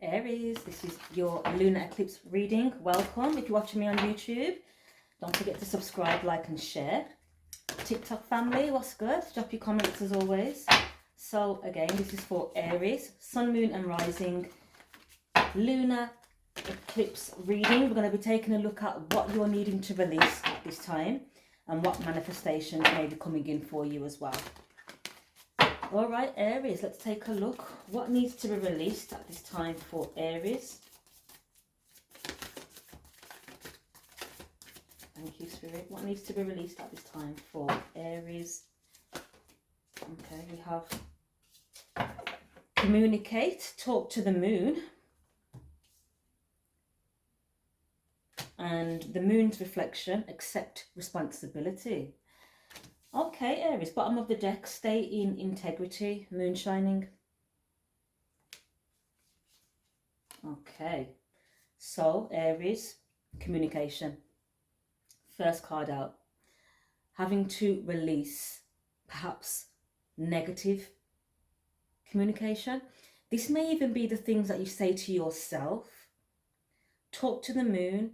Aries, this is your lunar eclipse reading. Welcome. If you're watching me on YouTube, don't forget to subscribe, like and share. TikTok family, what's good? Drop your comments as always. So again, this is for Aries, Sun, Moon and Rising lunar eclipse reading. We're going to be taking a look at what you're needing to release at this time and what manifestations may be coming in for you as well. All right, Aries, let's take a look. What needs to be released at this time for Aries? Thank you, Spirit. What needs to be released at this time for Aries? Okay, we have communicate, talk to the moon. And the moon's reflection, accept responsibility. Okay, Aries, bottom of the deck, stay in integrity, moon shining. Okay, so Aries, communication. First card out. Having to release perhaps negative communication. This may even be the things that you say to yourself. Talk to the moon.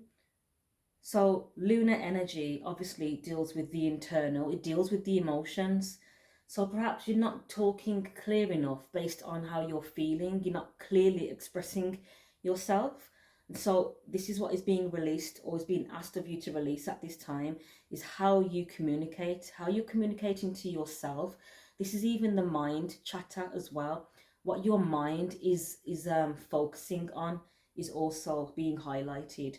So lunar energy obviously deals with the internal, it deals with the emotions. So perhaps you're not talking clear enough based on how you're feeling. You're not clearly expressing yourself. And so this is what is being released or is being asked of you to release at this time, is how you communicate, how you're communicating to yourself. This is even the mind chatter as well. What your mind is focusing on is also being highlighted.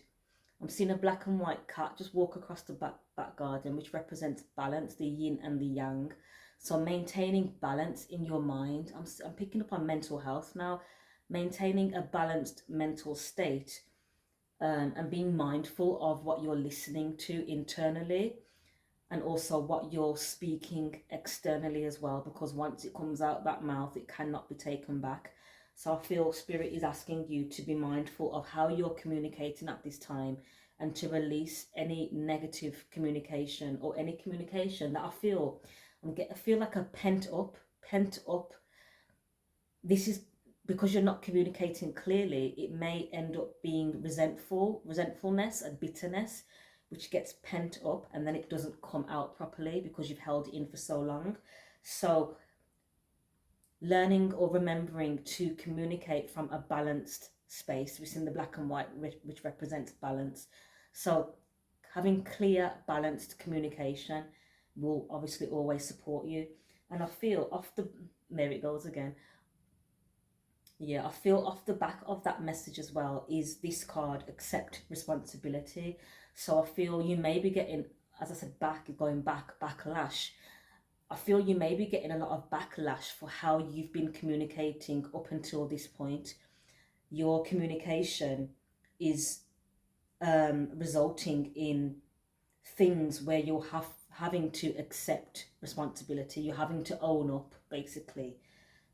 I'm seeing a black and white cat just walk across the back garden, which represents balance, the yin and the yang. So maintaining balance in your mind. I'm picking up on mental health now. Maintaining a balanced mental state and being mindful of what you're listening to internally and also what you're speaking externally as well, because once it comes out that mouth, it cannot be taken back. So I feel Spirit is asking you to be mindful of how you're communicating at this time and to release any negative communication or any communication that I feel like a pent up. This is because you're not communicating clearly. It may end up being resentfulness and bitterness, which gets pent up and then it doesn't come out properly because you've held it in for so long. So learning or remembering to communicate from a balanced space, which is in the black and white, which represents balance. So having clear, balanced communication will obviously always support you. And I feel there it goes again. Yeah, I feel off the back of that message as well is this card, accept responsibility. So I feel you may be getting, as I said, backlash. I feel you may be getting a lot of backlash for how you've been communicating up until this point. Your communication is resulting in things where you're having to accept responsibility. You're having to own up, basically.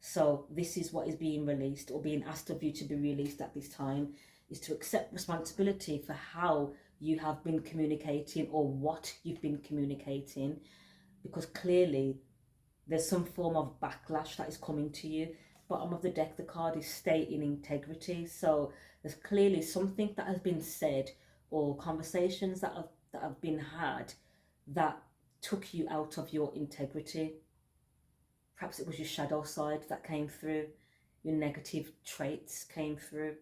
So this is what is being released or being asked of you to be released at this time, is to accept responsibility for how you have been communicating or what you've been communicating, because clearly there's some form of backlash that is coming to you. Bottom of the deck, the card is stay in integrity. So there's clearly something that has been said or conversations that have been had that took you out of your integrity. Perhaps it was your shadow side that came through, your negative traits came through.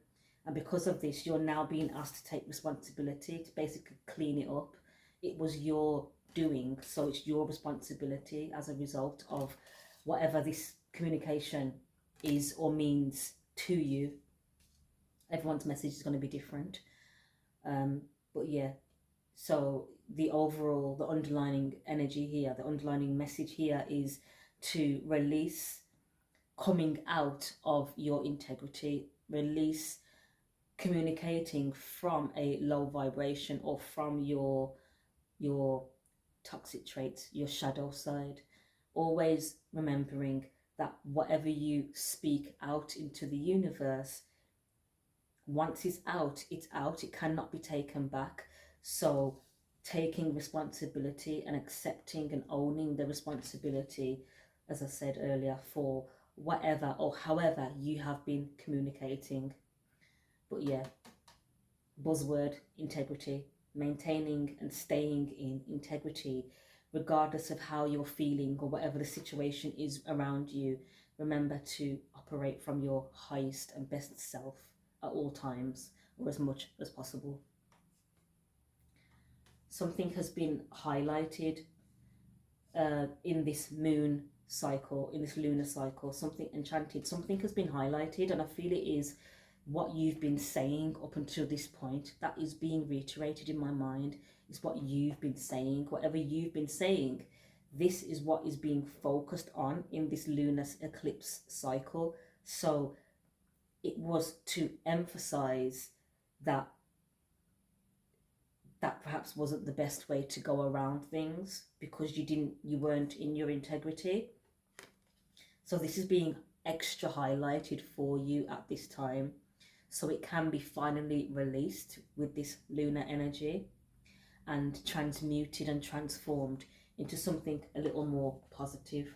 And because of this, you're now being asked to take responsibility, to basically clean it up. It was your doing, so it's your responsibility as a result of whatever this communication is or means to you. Everyone's message is going to be different. But yeah, so the underlying energy here, the underlying message here is to release coming out of your integrity, release communicating from a low vibration or from your toxic traits, your shadow side. Always remembering that whatever you speak out into the universe, once it's out, it's out. It cannot be taken back. So taking responsibility and accepting and owning the responsibility, as I said earlier, for whatever or however you have been communicating. But yeah, buzzword, integrity, maintaining and staying in integrity, regardless of how you're feeling or whatever the situation is around you. Remember to operate from your highest and best self at all times, or as much as possible. Something has been highlighted in this moon cycle, in this lunar cycle, something enchanted, something has been highlighted, and I feel it is what you've been saying up until this point that is being reiterated in my mind. Is what you've been saying, whatever you've been saying, this is what is being focused on in this lunar eclipse cycle. So it was to emphasize that that perhaps wasn't the best way to go around things, because you weren't in your integrity. So this is being extra highlighted for you at this time, so it can be finally released with this lunar energy and transmuted and transformed into something a little more positive.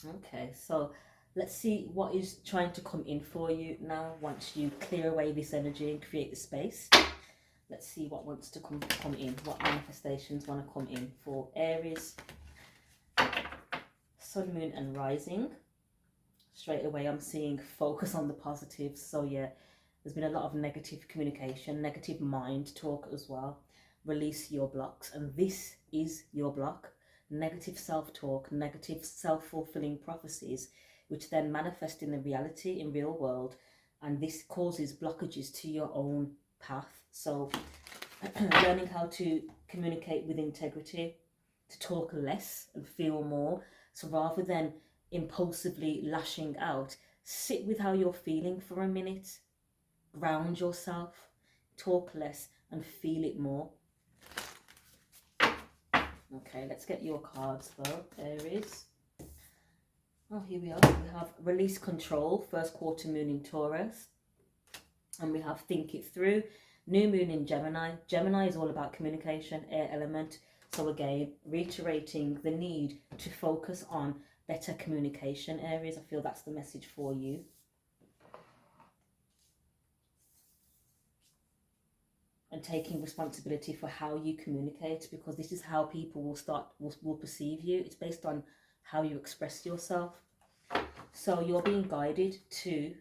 Okay, so let's see what is trying to come in for you now once you clear away this energy and create the space. Let's see what wants to come in, what manifestations want to come in for Aries, Sun, Moon and Rising. Straight away I'm seeing focus on the positives. So yeah, there's been a lot of negative communication, negative mind talk as well. Release your blocks, and this is your block. Negative self-talk, negative self-fulfilling prophecies, which then manifest in the reality, in real world, and this causes blockages to your own path. So learning how to communicate with integrity, to talk less and feel more. So rather than impulsively lashing out, sit with how you're feeling for a minute, ground yourself, talk less and feel it more. Okay, let's get your cards though, Aries. Oh, here we are. We have release control, first quarter moon in Taurus. And we have think it through, new moon in Gemini. Gemini is all about communication, air element. So again, reiterating the need to focus on better communication, Aries. I feel that's the message for you. And taking responsibility for how you communicate, because this is how people will perceive you. It's based on how you express yourself. So you're being guided to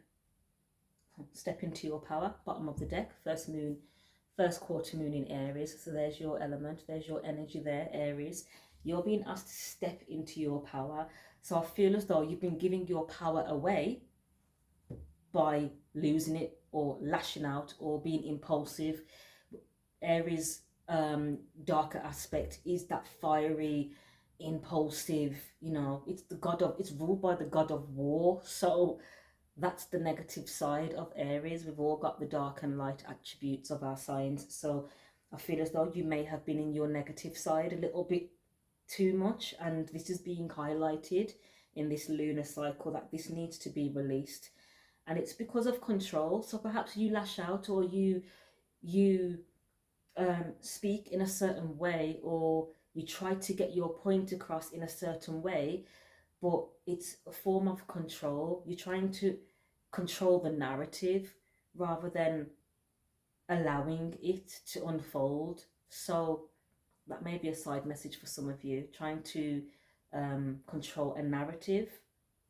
step into your power. Bottom of the deck, first quarter moon in Aries. So there's your element, there's your energy there, Aries. You're being asked to step into your power. So I feel as though you've been giving your power away by losing it or lashing out or being impulsive. Aries darker aspect is that fiery, impulsive, it's ruled by the god of war. So that's the negative side of Aries. We've all got the dark and light attributes of our signs. So I feel as though you may have been in your negative side a little bit too much, and this is being highlighted in this lunar cycle that this needs to be released. And it's because of control. So perhaps you lash out, or you speak in a certain way, or you try to get your point across in a certain way, but it's a form of control. You're trying to control the narrative rather than allowing it to unfold. So that may be a side message for some of you, trying to control a narrative,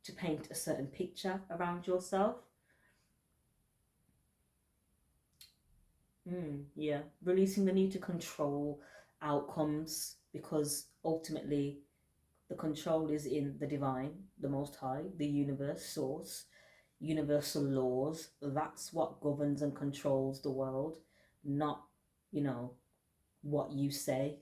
to paint a certain picture around yourself. Yeah, releasing the need to control outcomes, because ultimately the control is in the divine, the most high, the universe, source, universal laws. That's what governs and controls the world, not, what you say.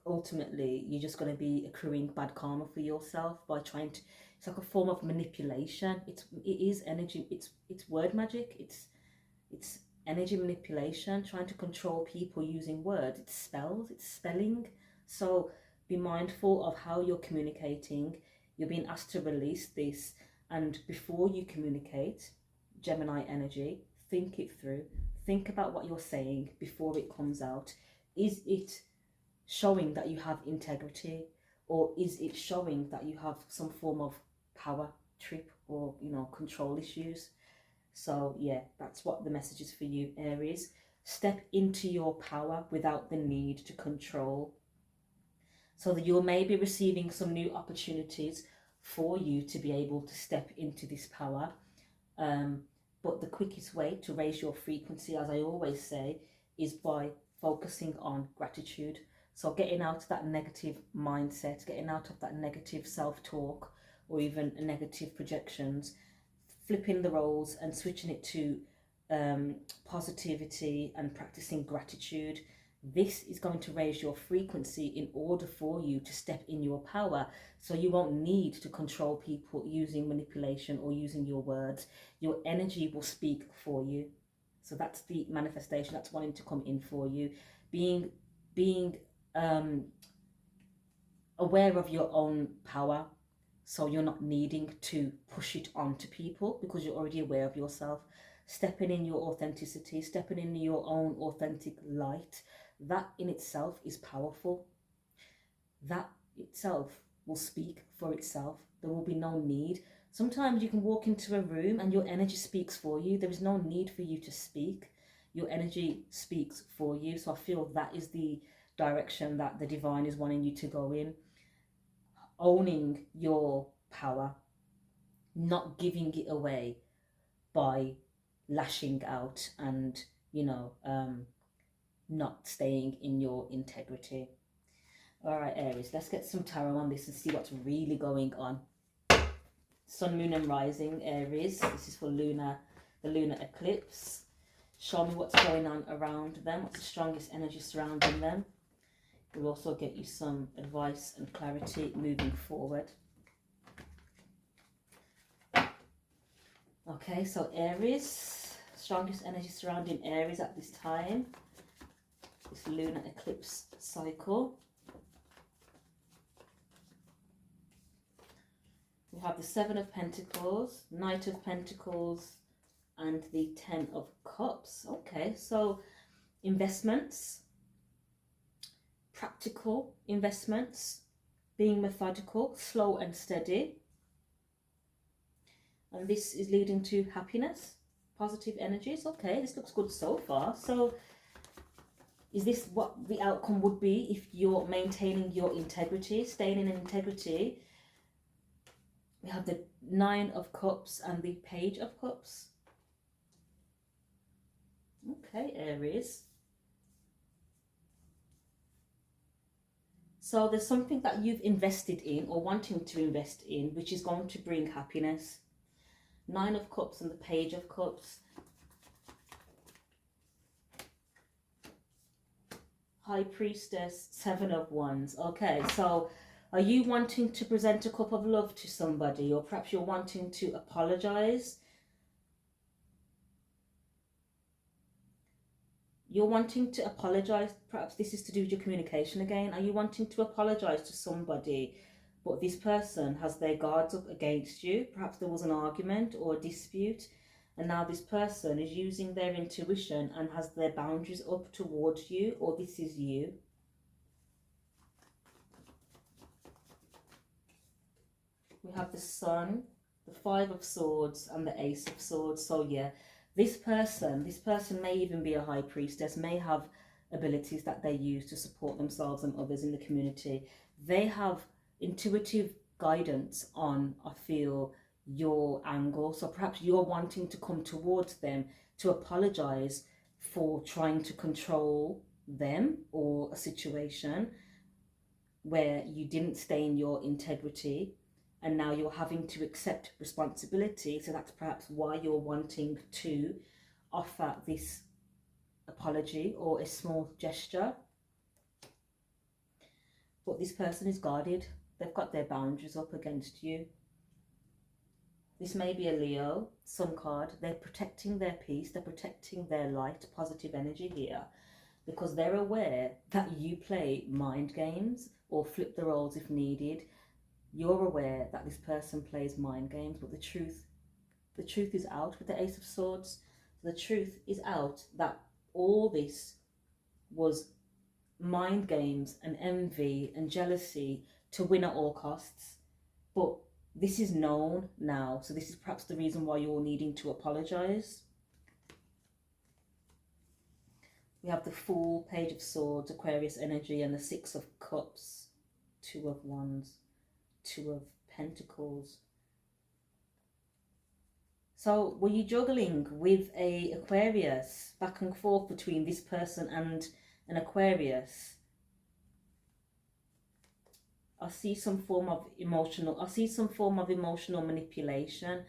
Ultimately, you're just going to be accruing bad karma for yourself by trying to. It's like a form of manipulation. It is energy. It's word magic. It's energy manipulation, trying to control people using words. It's spells, it's spelling. So be mindful of how you're communicating. You're being asked to release this, and before you communicate, Gemini energy, think it through. Think about what you're saying before it comes out. Is it showing that you have integrity, or is it showing that you have some form of power trip or control issues? So yeah, that's what the message is for you, Aries. Step into your power without the need to control. So that you'll maybe receiving some new opportunities for you to be able to step into this power. Um, but the quickest way to raise your frequency, as I always say, is by focusing on gratitude. So getting out of that negative mindset, getting out of that negative self-talk or even negative projections, flipping the roles and switching it to positivity and practicing gratitude. This is going to raise your frequency in order for you to step in your power. So you won't need to control people using manipulation or using your words. Your energy will speak for you. So that's the manifestation that's wanting to come in for you. Being aware of your own power, so you're not needing to push it onto people because you're already aware of yourself. Stepping in your authenticity, stepping in your own authentic light, that in itself is powerful. That itself will speak for itself. There will be no need. Sometimes you can walk into a room and your energy speaks for you. There is no need for you to speak. Your energy speaks for you. So I feel that is the direction that the divine is wanting you to go in. Owning your power, not giving it away by lashing out and, not staying in your integrity. All right, Aries, let's get some tarot on this and see what's really going on. Sun, Moon and Rising, Aries. This is for the lunar eclipse. Show me what's going on around them. What's the strongest energy surrounding them? We'll also get you some advice and clarity moving forward. Okay, so Aries, strongest energy surrounding Aries at this time, this lunar eclipse cycle. We have the Seven of Pentacles, Knight of Pentacles, and the Ten of Cups. Okay, so investments, practical investments, being methodical, slow and steady. And this is leading to happiness, positive energies. Okay, this looks good so far. So is this what the outcome would be if you're maintaining your integrity, staying in integrity? We have the Nine of Cups and the Page of Cups. Okay, Aries. So there's something that you've invested in or wanting to invest in, which is going to bring happiness. Nine of Cups and the Page of Cups. High Priestess, Seven of Wands. Okay, so are you wanting to present a cup of love to somebody, or perhaps you're wanting to apologize? You're wanting to apologize. Perhaps this is to do with your communication again. Are you wanting to apologize to somebody, but this person has their guards up against you? Perhaps there was an argument or a dispute, and now this person is using their intuition and has their boundaries up towards you, or this is you. We have the Sun, the Five of Swords, and the Ace of Swords. So yeah, this person may even be a High Priestess, may have abilities that they use to support themselves and others in the community. They have intuitive guidance on, I feel, your angle. So perhaps you're wanting to come towards them to apologize for trying to control them or a situation where you didn't stay in your integrity, and now you're having to accept responsibility. So that's perhaps why you're wanting to offer this apology or a small gesture. But this person is guarded. They've got their boundaries up against you. This may be a Leo, Sun card. They're protecting their peace. They're protecting their light, positive energy here, because they're aware that you play mind games or flip the roles if needed. You're aware that this person plays mind games, but the truth is out with the Ace of Swords. The truth is out that all this was mind games and envy and jealousy to win at all costs. But this is known now. So this is perhaps the reason why you're needing to apologize. We have the Fool, Page of Swords, Aquarius energy, and the Six of Cups, Two of Wands, Two of Pentacles. So were you juggling with a Aquarius back and forth between this person and an Aquarius? I see some form of emotional manipulation.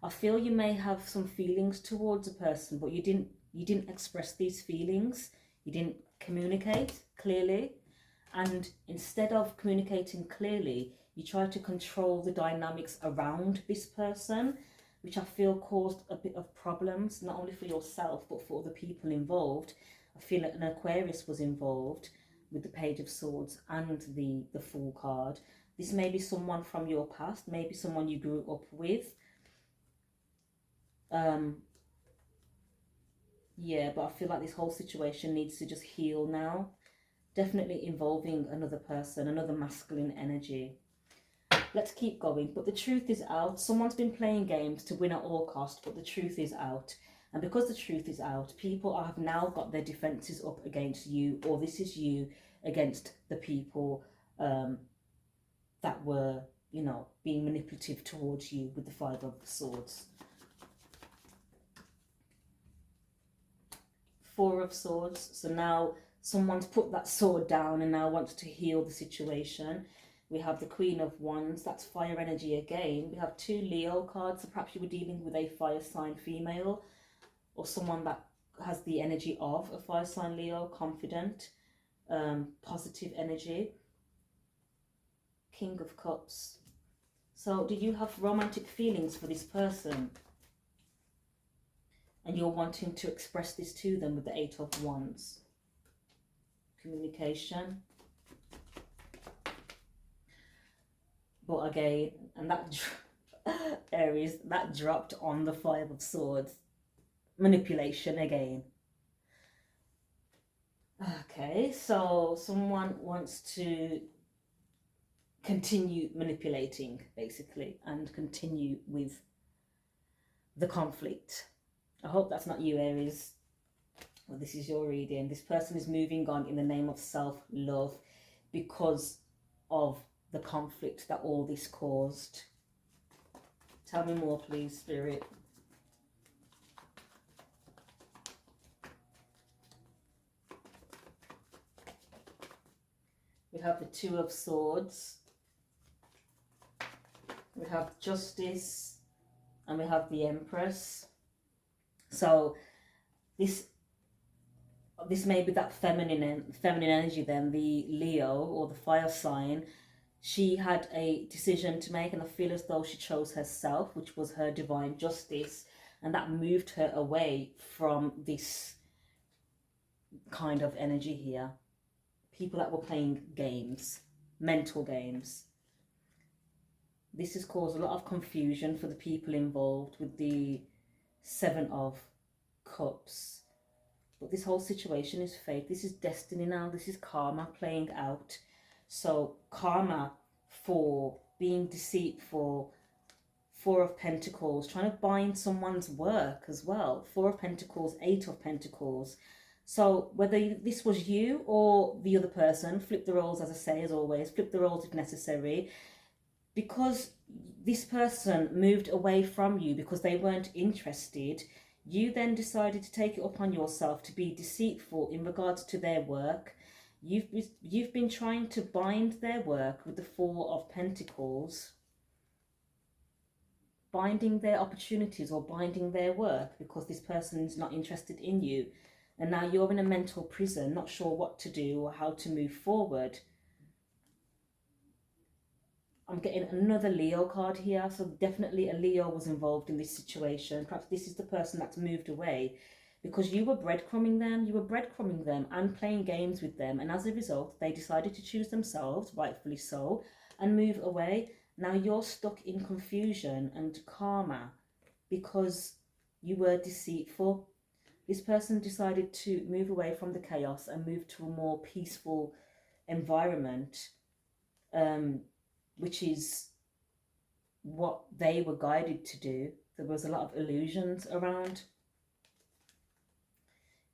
I feel you may have some feelings towards a person, but you didn't express these feelings. You didn't communicate clearly. And instead of communicating clearly, you try to control the dynamics around this person, which I feel caused a bit of problems, not only for yourself, but for the people involved. I feel like an Aquarius was involved with the Page of Swords and the Fool card. This may be someone from your past, maybe someone you grew up with. Yeah, but I feel like this whole situation needs to just heal now. Definitely involving another person, another masculine energy. Let's keep going. But the truth is out. Someone's been playing games to win at all cost, but the truth is out. And because the truth is out, people have now got their defenses up against you, or this is you against the people that were, you know, being manipulative towards you with the Five of Swords. Four of Swords. So now someone's put that sword down and now wants to heal the situation. We have the Queen of Wands, that's fire energy again. We have two Leo cards, so perhaps you were dealing with a fire sign female or someone that has the energy of a fire sign Leo, confident, positive energy. King of Cups. So do you have romantic feelings for this person? And you're wanting to express this to them with the Eight of Wands. Communication. But again, and that Aries, that dropped on the Five of Swords. Manipulation again. Okay, so someone wants to continue manipulating, basically, and continue with the conflict. I hope that's not you, Aries. Well, this is your reading. This person is moving on in the name of self-love because of the conflict that all this caused. Tell me more, please, Spirit. We have the Two of Swords. We have Justice. And we have the Empress. So this may be that feminine energy then, the Leo or the fire sign. She had a decision to make, and I feel as though she chose herself, which was her divine justice, and that moved her away from this kind of energy here. People that were playing games, mental games. This has caused a lot of confusion for the people involved with the Seven of Cups. But this whole situation is fate. This is destiny now. This is karma playing out. So karma for being deceitful. Four of Pentacles, trying to bind someone's work as well. Four of Pentacles, Eight of Pentacles. So whether this was you or the other person, flip the roles, as I say, as always, flip the roles if necessary. Because this person moved away from you because they weren't interested, you then decided to take it upon yourself to be deceitful in regards to their work. You've been trying to bind their work with the Four of Pentacles, binding their opportunities or binding their work because this person is not interested in you. And now you're in a mental prison, not sure what to do or how to move forward. I'm getting another Leo card here, so definitely a Leo was involved in this situation. Perhaps this is the person that's moved away because you were breadcrumbing them and playing games with them, and as a result they decided to choose themselves, rightfully so, and move away. Now you're stuck in confusion and karma because you were deceitful. This person decided to move away from the chaos and move to a more peaceful environment, which is what they were guided to do. There was a lot of illusions around,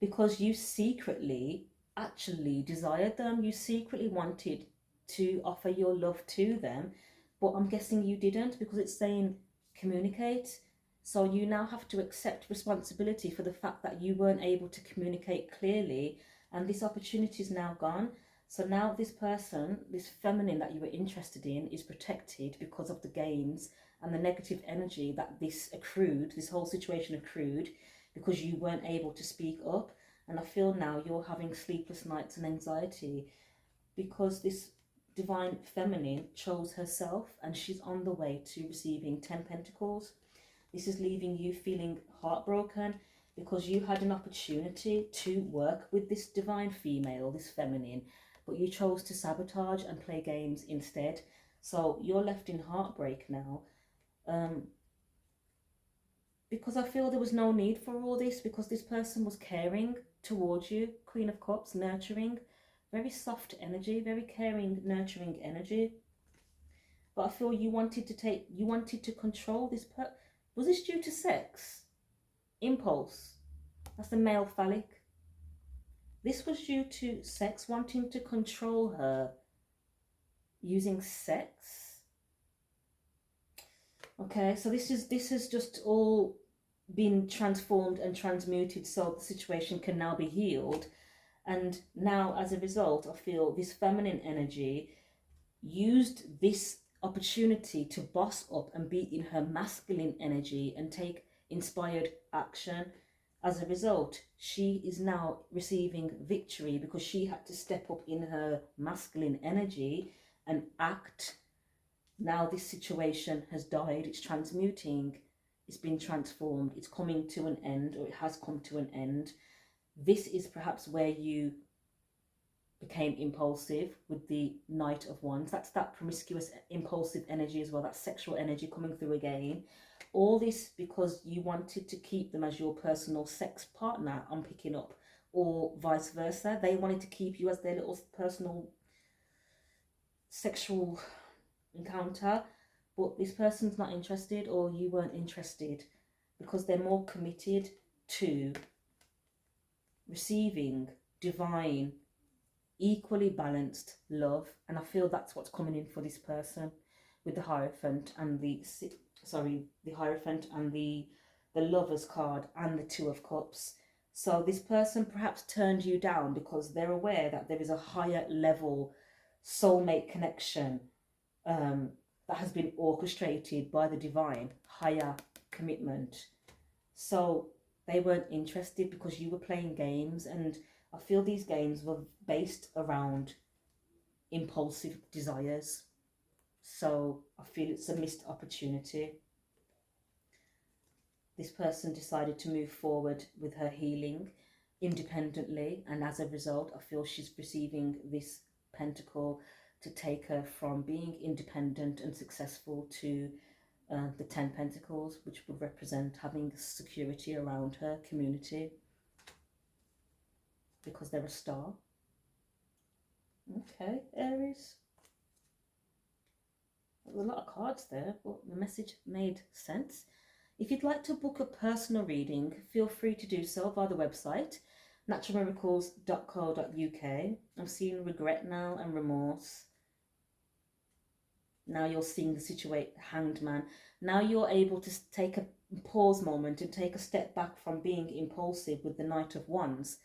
because you secretly actually desired them. You secretly wanted to offer your love to them, but I'm guessing you didn't, because it's saying communicate. So you now have to accept responsibility for the fact that you weren't able to communicate clearly, and this opportunity is now gone. So now this person, this feminine that you were interested in, is protected because of the games and the negative energy that this accrued, this whole situation accrued, because you weren't able to speak up. And I feel now you're having sleepless nights and anxiety because this divine feminine chose herself, and she's on the way to receiving 10 pentacles. This is leaving you feeling heartbroken because you had an opportunity to work with this divine female, this feminine, but you chose to sabotage and play games instead. So you're left in heartbreak now. Because I feel there was no need for all this, because this person was caring towards you. Queen of Cups, nurturing, very soft energy, very caring, nurturing energy. But I feel you wanted to control this was this due to sex? Impulse. That's the male phallic. This was due to sex, wanting to control her using sex. Okay, so this is just all been transformed and transmuted, so the situation can now be healed. And now, as a result, I feel this feminine energy used this opportunity to boss up and be in her masculine energy and take inspired action. As a result, she is now receiving victory because she had to step up in her masculine energy and act. Now this situation has died, it's transmuting, it's been transformed, it's coming to an end, or it has come to an end. This is perhaps where you became impulsive with the Knight of Wands. That's that promiscuous, impulsive energy as well, that sexual energy coming through again. All this because you wanted to keep them as your personal sex partner, I'm picking up, or vice versa. They wanted to keep you as their little personal sexual encounter, but this person's not interested, or you weren't interested, because they're more committed to receiving divine, equally balanced love. And I feel that's what's coming in for this person with the Hierophant and the Hierophant and the Lovers card and the Two of Cups. So this person perhaps turned you down because they're aware that there is a higher level soulmate connection that has been orchestrated by the divine, higher commitment. So they weren't interested because you were playing games, and I feel these games were based around impulsive desires. So I feel it's a missed opportunity. This person decided to move forward with her healing independently, and as a result, I feel she's receiving this pentacle to take her from being independent and successful to the 10 pentacles, which would represent having security around her community, because they're a star. Okay, Aries. There's a lot of cards there, but the message made sense. If you'd like to book a personal reading, feel free to do so via the website, naturalmiracles.co.uk. I'm seeing regret now and remorse. Now you're seeing the situation, Hanged Man. Now you're able to take a pause moment and take a step back from being impulsive with the Knight of Wands.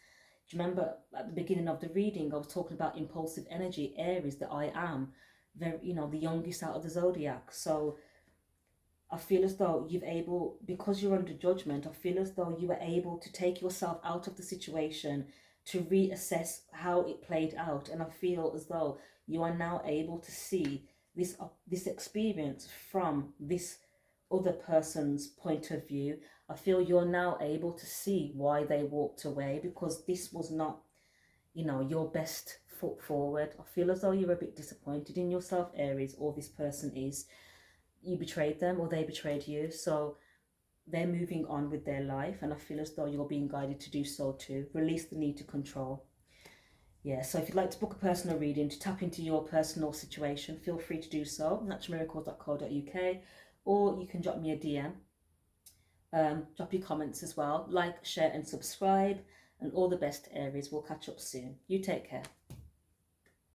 Do you remember at the beginning of the reading, I was talking about impulsive energy, Aries, that I am, very, the youngest out of the zodiac. So I feel as though because you're under judgment, I feel as though you were able to take yourself out of the situation to reassess how it played out. And I feel as though you are now able to see this experience from this other person's point of view. I feel you're now able to see why they walked away, because this was not, your best foot forward. I feel as though you're a bit disappointed in yourself, Aries, or this person is. You betrayed them or they betrayed you. So they're moving on with their life, and I feel as though you're being guided to do so too. Release the need to control. Yeah, so if you'd like to book a personal reading to tap into your personal situation, feel free to do so. naturalmiracles.co.uk, or you can drop me a DM. Drop your comments as well. Like, share and subscribe. And all the best, Aries. We'll catch up soon. You take care.